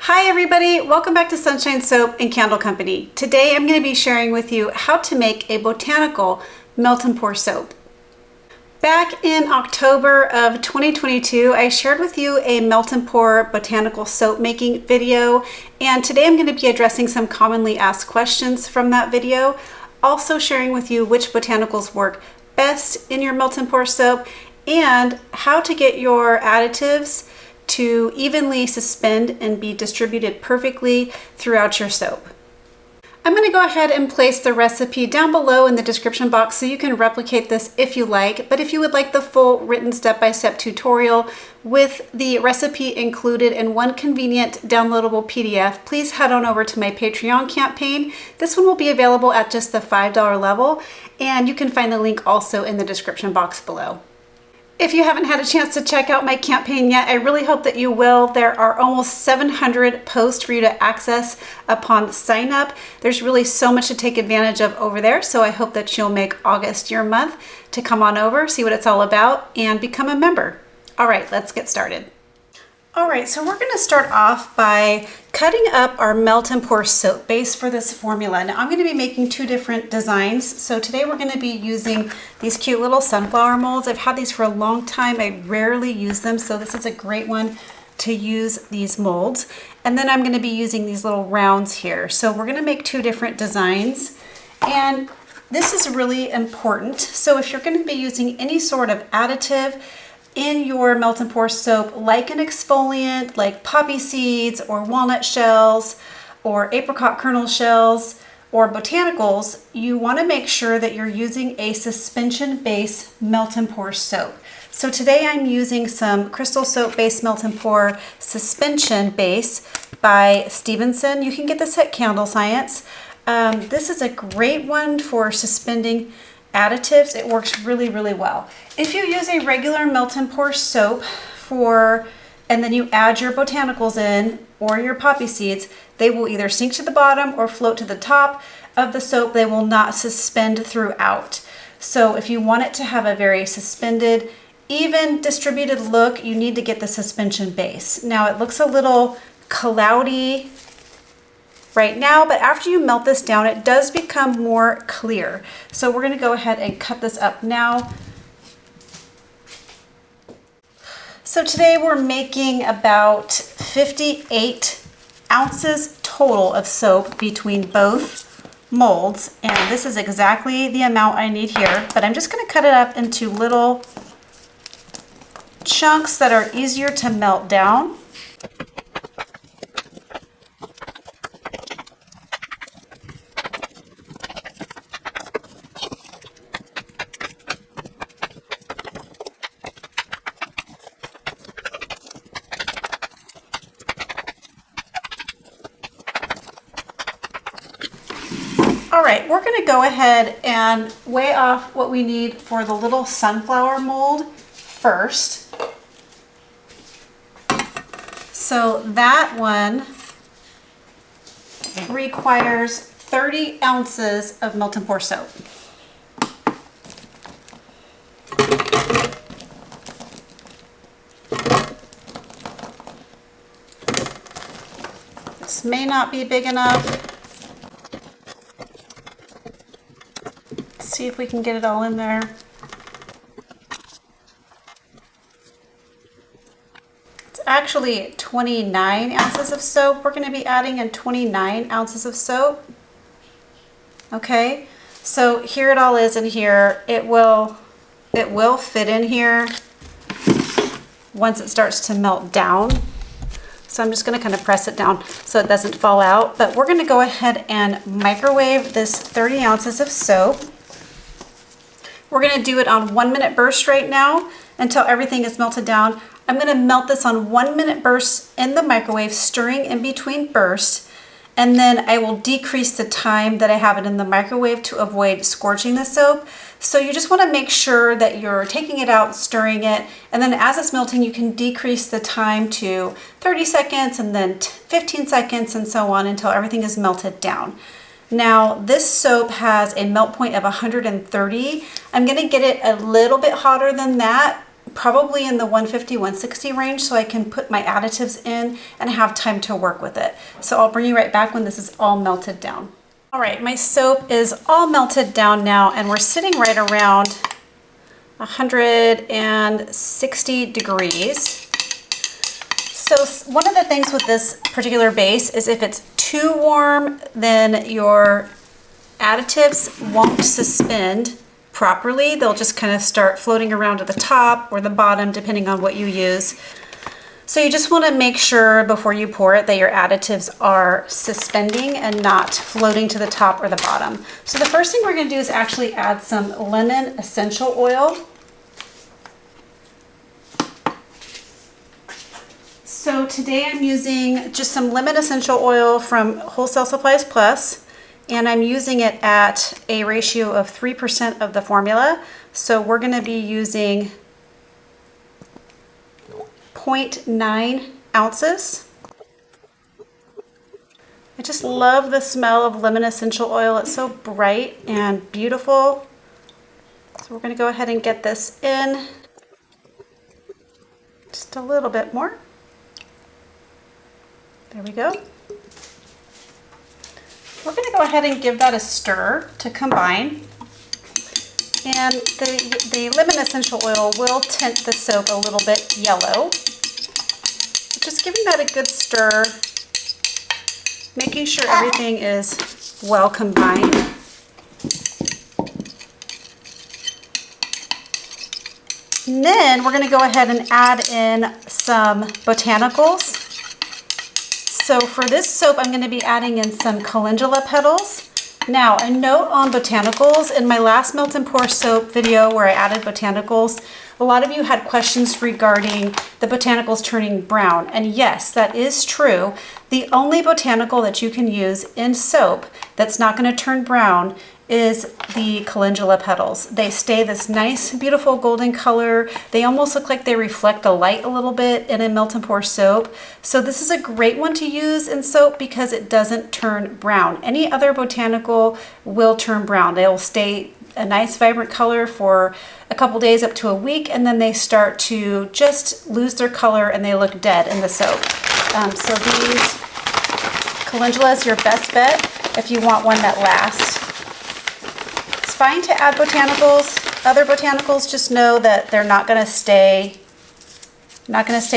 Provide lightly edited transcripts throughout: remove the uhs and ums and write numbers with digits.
Hi everybody, welcome back to Sunshine Soap and Candle Company. Today I'm going to be sharing with you how to make a botanical melt and pour soap. Back in October of 2022, I shared with you a melt and pour botanical soap making video, and today I'm going to be addressing some commonly asked questions from that video, also sharing with you which botanicals work best in your melt and pour soap and how to get your additives to evenly suspend and be distributed perfectly throughout your soap. I'm going to go ahead and place the recipe down below in the description box so you can replicate this if you like, but if you would like the full written step-by-step tutorial with the recipe included in one convenient downloadable PDF, please head on over to my Patreon campaign. This one will be available at just the $5 level, and you can find the link also in the description box below. If you haven't had a chance to check out my campaign yet, I really hope that you will. There are almost 700 posts for you to access upon sign up. There's really so much to take advantage of over there, so I hope that you'll make August your month to come on over, see what it's all about, and become a member. All right, let's get started. All right, so we're going to start off by cutting up our melt and pour soap base for this formula. Now I'm going to be making two different designs. So today we're going to be using these cute little sunflower molds. I've had these for a long time. I rarely use them, so this is a great one to use these molds. And then I'm going to be using these little rounds here. So we're going to make two different designs, and this is really important. So if you're going to be using any sort of additive in your melt and pour soap, like an exfoliant, like poppy seeds or walnut shells or apricot kernel shells or botanicals, you want to make sure that you're using a suspension base melt and pour soap. So today I'm using some crystal soap based melt and pour suspension base by Stevenson. You can get this at Candle Science. This is a great one for suspending additives. It works really, really well. If you use a regular melt and pour soap and then you add your botanicals in or your poppy seeds, they will either sink to the bottom or float to the top of the soap. They will not suspend throughout. So if you want it to have a very suspended, even distributed look, you need to get the suspension base. Now it looks a little cloudy right now, but after you melt this down, it does become more clear. So we're going to go ahead and cut this up now. So today we're making about 58 ounces total of soap between both molds, and this is exactly the amount I need here, but I'm just going to cut it up into little chunks that are easier to melt down. All right, we're going to go ahead and weigh off what we need for the little sunflower mold first. So that one requires 30 ounces of melt and pour soap. This may not be big enough. See if we can get it all in there. It's actually 29 ounces of soap. We're going to be adding in 29 ounces of soap. Okay, so here it all is in here. It will fit in here once it starts to melt down. So I'm just going to kind of press it down so it doesn't fall out. But we're going to go ahead and microwave this 30 ounces of soap. We're going to do it on 1 minute burst right now until everything is melted down. I'm going to melt this on 1 minute bursts in the microwave, stirring in between bursts, and then I will decrease the time that I have it in the microwave to avoid scorching the soap. So you just want to make sure that you're taking it out, stirring it, and then as it's melting you can decrease the time to 30 seconds and then 15 seconds and so on until everything is melted down. Now this soap has a melt point of 130. I'm going to get it a little bit hotter than that probably in the 150, 160 range, so I can put my additives in and have time to work with it. So I'll bring you right back when this is all melted down. All right, my soap is all melted down now, and we're sitting right around 160 degrees. So one of the things with this particular base is if it's too warm, then your additives won't suspend properly. They'll just kind of start floating around to the top or the bottom, depending on what you use. So you just want to make sure before you pour it that your additives are suspending and not floating to the top or the bottom. So the first thing we're going to do is actually add some lemon essential oil. So today I'm using just some lemon essential oil from Wholesale Supplies Plus, and I'm using it at a ratio of 3% of the formula. So we're going to be using 0.9 ounces. I just love the smell of lemon essential oil. It's so bright and beautiful. So we're going to go ahead and get this in. Just a little bit more. There we go. We're going to go ahead and give that a stir to combine. And the lemon essential oil will tint the soap a little bit yellow. Just giving that a good stir, making sure everything is well combined. And then we're going to go ahead and add in some Botanicals. So for this soap, I'm going to be adding in some calendula petals. Now, a note on Botanicals. In my last melt and pour soap video where I added Botanicals, a lot of you had questions regarding the Botanicals turning brown. And yes, that is true. The only botanical that you can use in soap that's not going to turn brown is the calendula petals. They stay this nice, beautiful golden color. They almost look like they reflect the light a little bit in a melt and pour soap. So this is a great one to use in soap because it doesn't turn brown. Any other botanical will turn brown. They'll stay a nice vibrant color for a couple days up to a week, and then they start to just lose their color and they look dead in the soap. So these calendula is your best bet if you want one that lasts. It's fine to add Botanicals. Other Botanicals, just know that they're not going to stay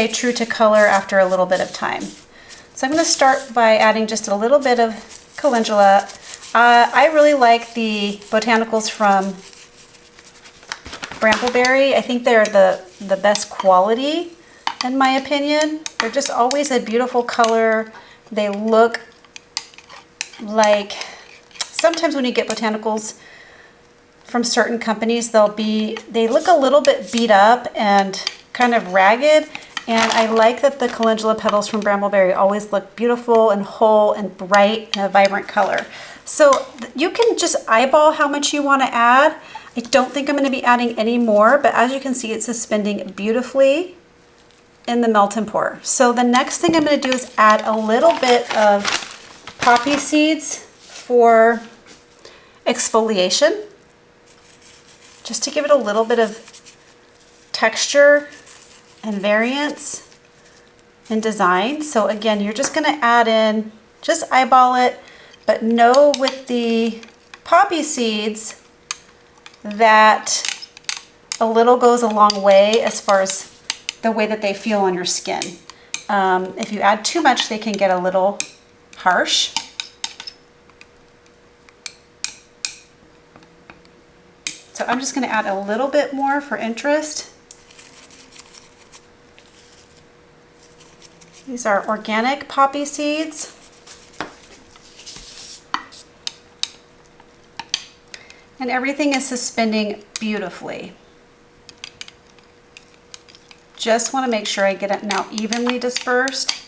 true to color after a little bit of time. So I'm going to start by adding just a little bit of calendula. I really like the Botanicals from Brambleberry. I think they're the best quality in my opinion. They're just always a beautiful color. They look like, sometimes when you get Botanicals from certain companies, they look a little bit beat up and kind of ragged. And I like that the calendula petals from Brambleberry always look beautiful and whole and bright and a vibrant color. So you can just eyeball how much you want to add. I don't think I'm going to be adding any more, but as you can see, it's suspending beautifully in the melt and pour. So the next thing I'm going to do is add a little bit of poppy seeds for exfoliation, just to give it a little bit of texture and variance in design. So again, you're just going to add in, just eyeball it, but know with the poppy seeds that a little goes a long way as far as the way that they feel on your skin. If you add too much, they can get a little harsh. So I'm just going to add a little bit more for interest. These are organic poppy seeds. And everything is suspending beautifully. Just want to make sure I get it now evenly dispersed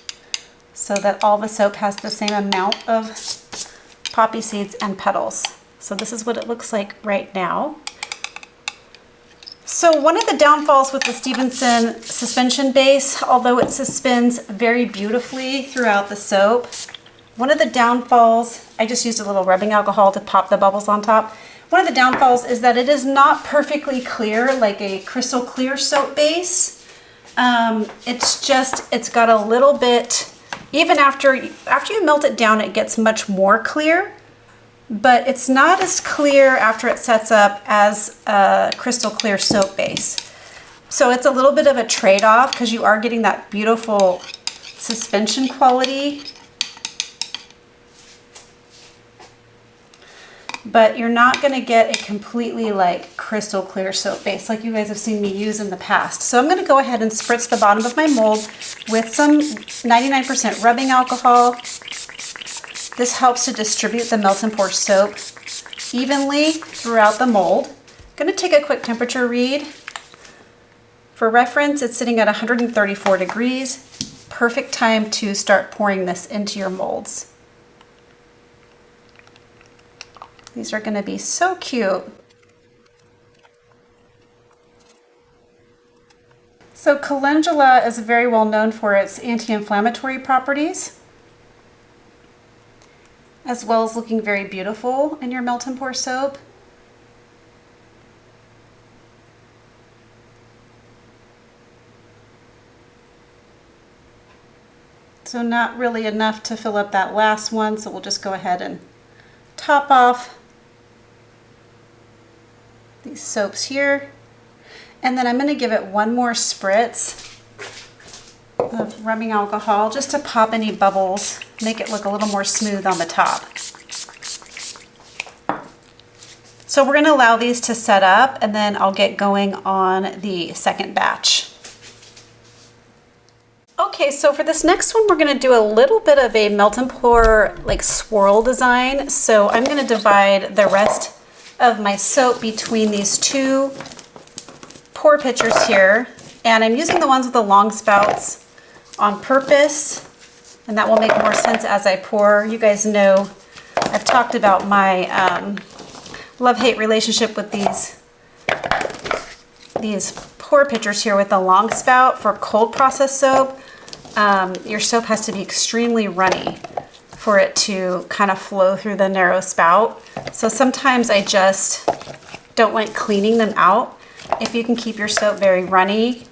so that all the soap has the same amount of poppy seeds and petals. So this is what it looks like right now. So one of the downfalls with the Stevenson suspension base, although it suspends very beautifully throughout the soap, one of the downfalls, I just used a little rubbing alcohol to pop the bubbles on top. One of the downfalls is that it is not perfectly clear, like a crystal clear soap base. It's got a little bit, even after you melt it down, it gets much more clear, but it's not as clear after it sets up as a crystal clear soap base. So it's a little bit of a trade-off because you are getting that beautiful suspension quality, but you're not going to get a completely like crystal clear soap base like you guys have seen me use in the past. So I'm going to go ahead and spritz the bottom of my mold with some 99% rubbing alcohol. This helps to distribute the melt and pour soap evenly throughout the mold. I'm going to take a quick temperature read. For reference, it's sitting at 134 degrees. Perfect time to start pouring this into your molds. These are going to be so cute. So calendula is very well known for its anti-inflammatory properties, as well as looking very beautiful in your melt and pour soap. So not really enough to fill up that last one, so we'll just go ahead and top off these soaps here. And then I'm going to give it one more spritz of rubbing alcohol just to pop any bubbles, make it look a little more smooth on the top. So we're going to allow these to set up, and then I'll get going on the second batch. Okay, so for this next one, we're going to do a little bit of a melt and pour like swirl design. So I'm going to divide the rest of my soap between these two pour pitchers here. And I'm using the ones with the long spouts on purpose, and that will make more sense as I pour. You guys know I've talked about my love-hate relationship with these pour pitchers here with the long spout. For cold process soap, your soap has to be extremely runny for it to kind of flow through the narrow spout. So sometimes I just don't like cleaning them out. If you can keep your soap very runny,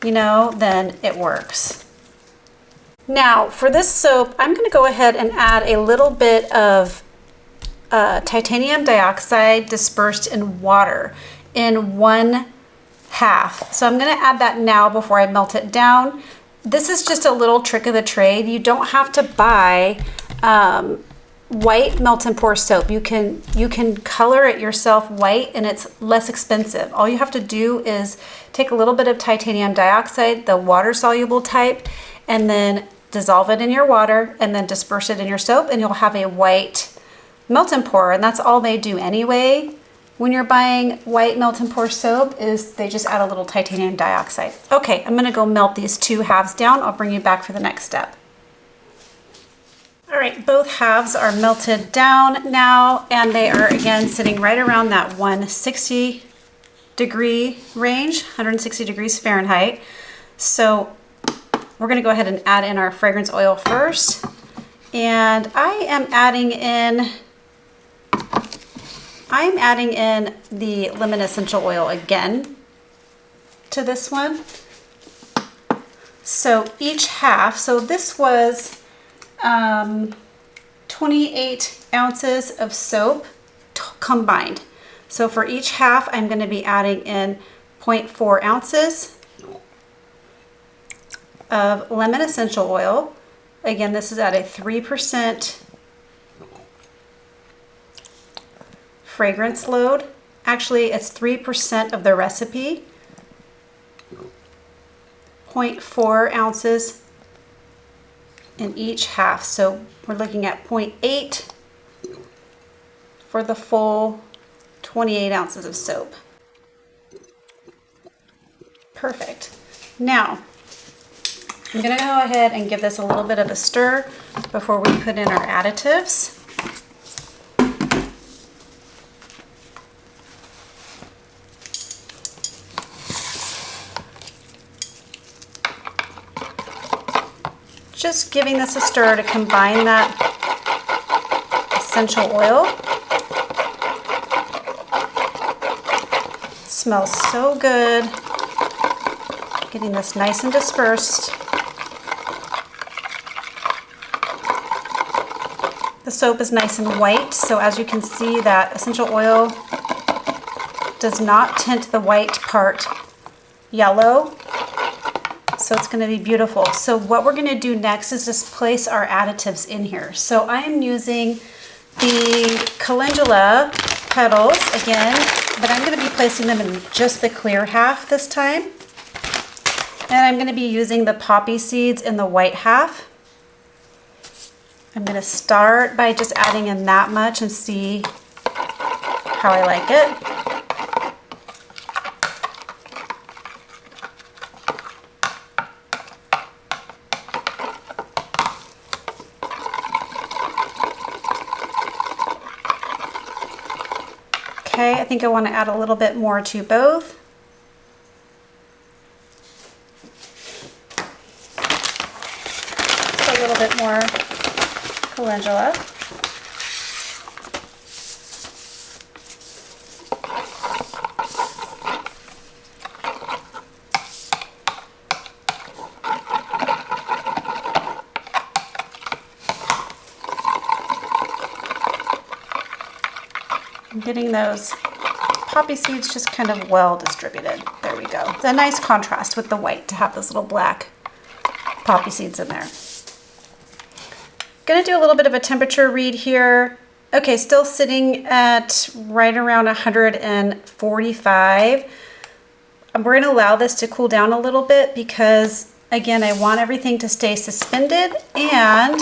you know, then it works. Now for this soap, I'm going to go ahead and add a little bit of titanium dioxide dispersed in water in 1/2. So I'm going to add that now before I melt it down. This is just a little trick of the trade. You don't have to buy white melt and pour soap. You can color it yourself white, and it's less expensive. All you have to do is take a little bit of titanium dioxide, the water soluble type, and then dissolve it in your water and then disperse it in your soap, and you'll have a white melt and pour. And that's all they do anyway. When you're buying white melt and pour soap, is they just add a little titanium dioxide. Okay, I'm gonna go melt these two halves down. I'll bring you back for the next step. All right, both halves are melted down now, and they are again sitting right around that 160 degree range, 160 degrees Fahrenheit. So we're gonna go ahead and add in our fragrance oil first. And I'm adding in the lemon essential oil again to this one. So each half, so this was 28 ounces of soap combined. So for each half, I'm going to be adding in 0.4 ounces of lemon essential oil. Again, this is at a 3% fragrance load. Actually, it's 3% of the recipe. 0.4 ounces in each half. So we're looking at 0.8 for the full 28 ounces of soap. Perfect. Now, I'm going to go ahead and give this a little bit of a stir before we put in our additives. Just giving this a stir to combine that essential oil. smells so good. Getting this nice and dispersed. The soap is nice and white, so as you can see, that essential oil does not tint the white part yellow, so it's going to be beautiful. So what we're going to do next is just place our additives in here. So I am using the calendula petals again, but I'm going to be placing them in just the clear half this time. And I'm going to be using the poppy seeds in the white half. I'm going to start by just adding in that much and see how I like it. Okay, I think I want to add a little bit more to both. Just a little bit more calendula. I'm getting those poppy seeds just kind of well distributed. There we go. It's a nice contrast with the white to have those little black poppy seeds in there. Gonna do a little bit of a temperature read here. Okay, still sitting at right around 145. We're gonna allow this to cool down a little bit because, again, I want everything to stay suspended and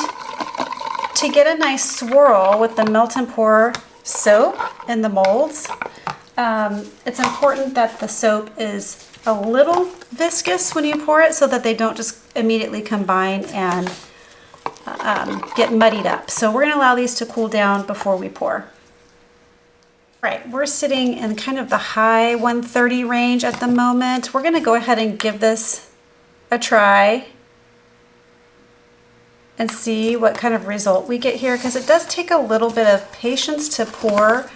to get a nice swirl with the melt and pour soap in the molds. It's important that the soap is a little viscous when you pour it so that they don't just immediately combine and get muddied up. So we're going to allow these to cool down before we pour. All right, we're sitting in kind of the high 130 range at the moment. We're going to go ahead and give this a try and see what kind of result we get here, because it does take a little bit of patience to pour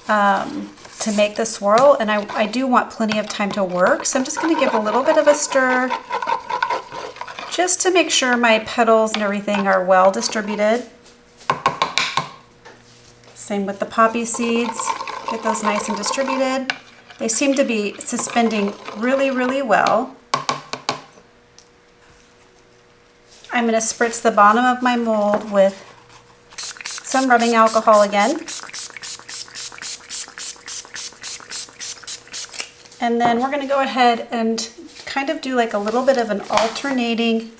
to make the swirl, and I do want plenty of time to work. So I'm just going to give a little bit of a stir just to make sure my petals and everything are well distributed. Same with the poppy seeds. Get those nice and distributed. They seem to be suspending really, really well. I'm going to spritz the bottom of my mold with some rubbing alcohol again. And then we're going to go ahead and kind of do like a little bit of an alternating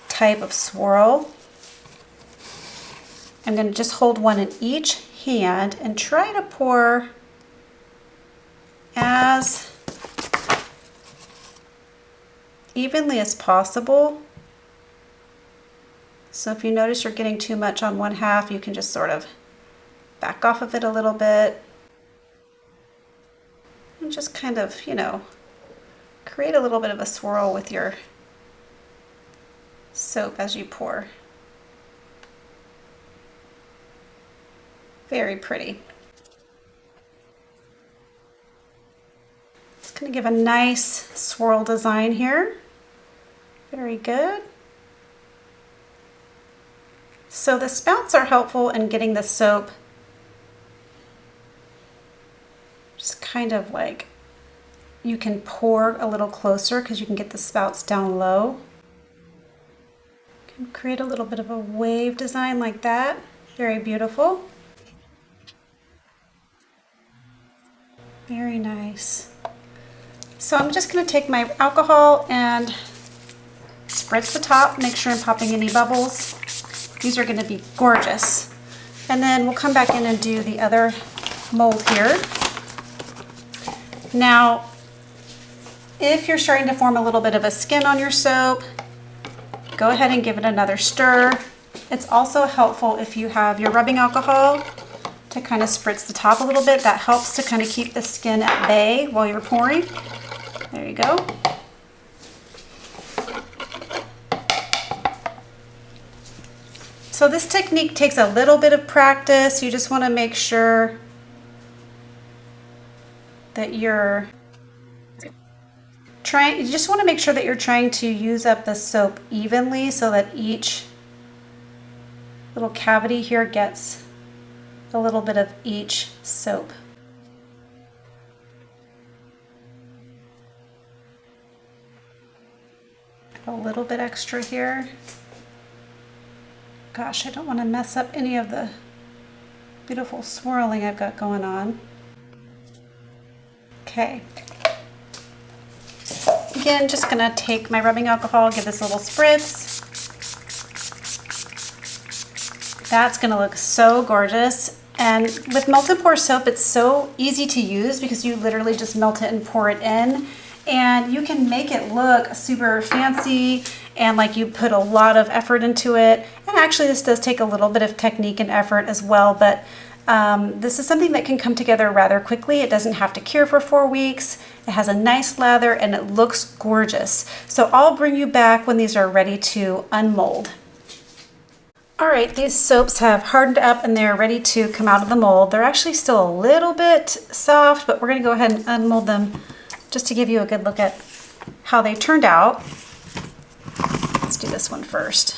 type of swirl. I'm going to just hold one in each hand and try to pour as evenly as possible. So if you notice you're getting too much on one half, you can just sort of back off of it a little bit. And just kind of, you know, create a little bit of a swirl with your soap as you pour. Very pretty. It's going to give a nice swirl design here. Very good. So the spouts are helpful in getting the soap just kind of like, you can pour a little closer because you can get the spouts down low. You can create a little bit of a wave design like that. Very beautiful. Very nice. So I'm just going to take my alcohol and spritz the top, make sure I'm popping any bubbles. These are going to be gorgeous. And then we'll come back in and do the other mold here. Now, if you're starting to form a little bit of a skin on your soap, go ahead and give it another stir. It's also helpful if you have your rubbing alcohol to kind of spritz the top a little bit. That helps to kind of keep the skin at bay while you're pouring. There you go. So this technique takes a little bit of practice. You just want to make sure that you're trying, you just want to make sure that you're trying to use up the soap evenly so that each little cavity here gets a little bit of each soap. A little bit extra here. Gosh, I don't want to mess up any of the beautiful swirling I've got going on. Okay. Again, just gonna take my rubbing alcohol, give this a little spritz. That's gonna look so gorgeous. And with melt and pour soap, it's so easy to use because you literally just melt it and pour it in. And you can make it look super fancy and like you put a lot of effort into it. And actually this does take a little bit of technique and effort as well, but this is something that can come together rather quickly. It doesn't have to cure for 4 weeks. It has a nice lather and it looks gorgeous. So I'll bring you back when these are ready to unmold. All right, these soaps have hardened up and they're ready to come out of the mold. They're actually still a little bit soft, but we're gonna go ahead and unmold them just to give you a good look at how they turned out. Let's do this one first.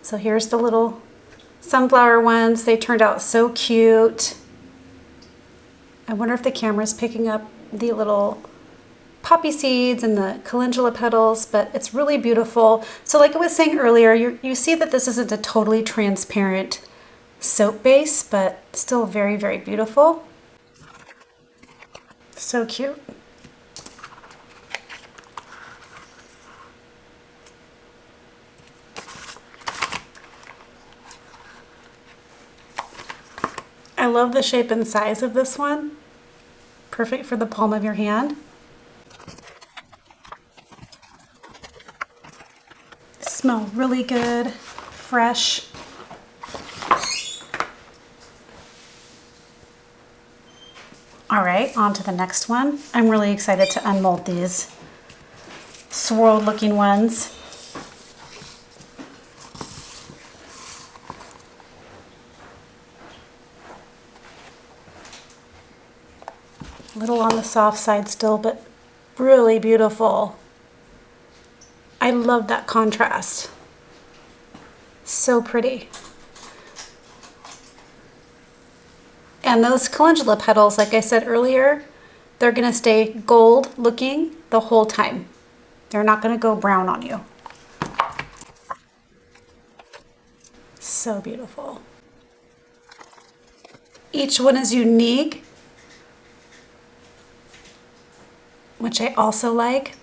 So here's the little sunflower ones. They turned out so cute. I wonder if the camera's picking up the little poppy seeds and the calendula petals, but it's really beautiful. So like I was saying earlier, you see that this isn't a totally transparent soap base, but still very, very beautiful. So cute. I love the shape and size of this one. Perfect for the palm of your hand. Smell really good, fresh. All right, on to the next one. I'm really excited to unmold these swirled looking ones. A little on the soft side still, but really beautiful. I love that contrast. So pretty. And those calendula petals, like I said earlier, they're gonna stay gold looking the whole time. They're not gonna go brown on you. So beautiful. Each one is unique, which I also like.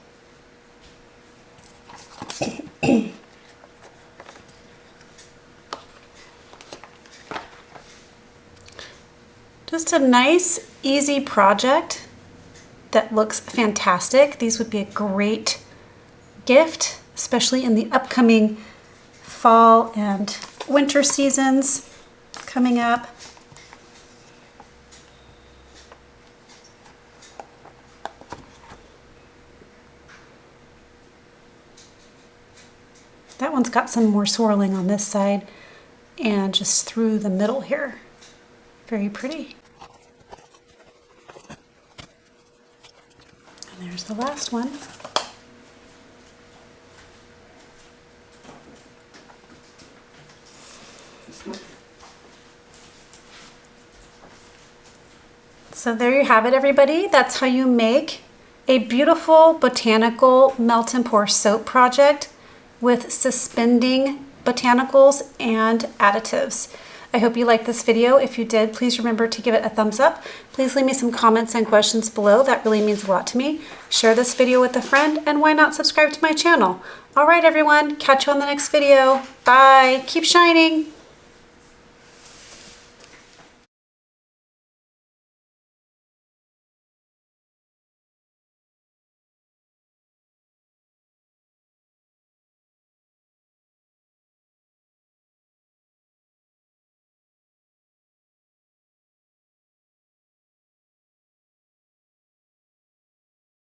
Just a nice, easy project that looks fantastic. These would be a great gift, especially in the upcoming fall and winter seasons coming up. That one's got some more swirling on this side and just through the middle here. Very pretty. And there's the last one. So there you have it, everybody. That's how you make a beautiful botanical melt and pour soap project with suspending botanicals and additives. I hope you liked this video. If you did, please remember to give it a thumbs up. Please leave me some comments and questions below. That really means a lot to me. Share this video with a friend, and why not subscribe to my channel? All right, everyone, catch you on the next video. Bye. Keep shining.